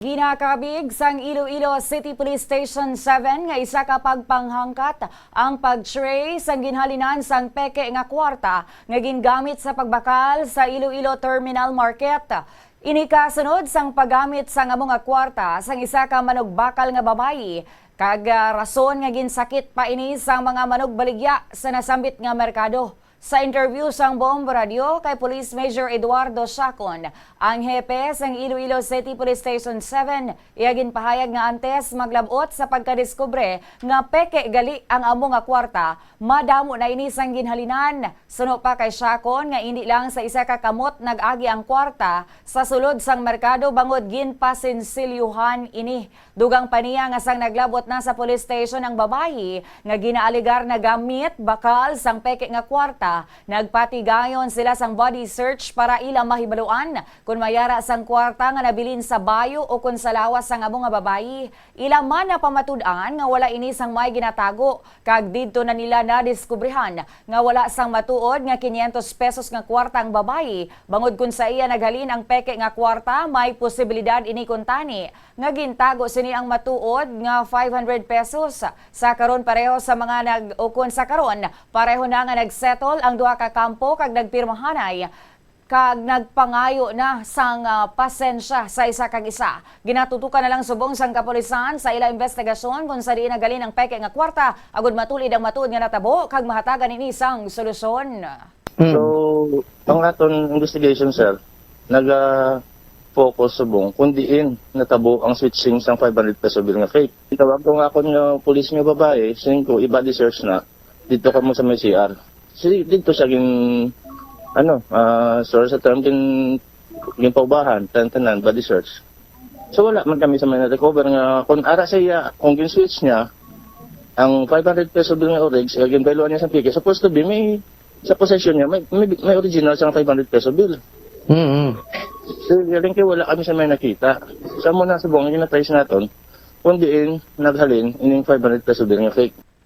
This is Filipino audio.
Ginakabig sang Iloilo City Police Station 7 nga isa ka pagpanghangkat ang pag-trace sang ginhalinan sang peke nga kwarta nga gingamit sa pagbakal sa Iloilo Terminal Market. Ini kasunod sang paggamit sang amo nga kwarta sang isa ka manugbakal nga babayi kag rason nga ginsakit pa ini sang mga manugbaligya sa nasambit nga merkado. Sa interview sang Bombo Radio kay Police Major Eduardo Chacon, ang hepe sang Iloilo City Police Station 7 iyagin pahayag nga antes maglabot sa pagkadiskubre nga peke gali ang amo nga kwarta, madamo na ini sang ginhalinan. Suno pa kay Chacon nga hindi lang sa isa ka kamot nag-agi ang kwarta sa sulod sang merkado bangod ginpasinsilyuhan ini. Dugang paniya nga sang naglabot na sa police station ang babayi nga ginaaligar na gamit bakal sang peke nga kwarta. Nagpatigayon sila sang body search para ilang mahibaluan kung mayara sang kwarta nga nabilin sa bayo o kung sa lawas sang amo nga babayi. Ilang man na pamatud-an nga wala ini sang may ginatago kag didto na nila nadiskubrihan nga wala sang matuod nga 500 pesos nga kwarta ang babayi bangod kun sa iya naghalin ang peke nga kwarta may posibilidad ini kuntani nga gintago sini ang matuod nga 500 pesos. Sa karon pareho sa mga nag-ukon sa karon pareho na nga nagsettle ang duha ka kampo kag nagpirmahanay kag nagpangayo na sang pasensya sa isa kag isa. Ginatutukan na lang subong sang kapulisan sa ila investigasyon kung sa diin nagalin ang peke nga kwarta agud matulid ang matuod nga natabo kag mahatagan ini sang solusyon. So, ang aton investigation, sir, focus subong kundiin natabo ang switching sang 500 peso bill nga fake. Tawag ko nga ako nga pulis nga babae, sin ko i-body search na dito ka mo sa may CR. So, dito siya sorry sa term yung paubahan, tanan body search. So wala man kami sa may na-recover nga kung ara siya, kung gin-switch niya, ang 500 peso bill nga oregs, ginbailuan niya sa pike, supposed to be, may, sa possession niya, may original sa 500 peso bill. So galing kayo wala kami sa may nakita. Sa muna subong, yung na-trace natin, kung diin naghalin, ining 500 peso bill nga fake.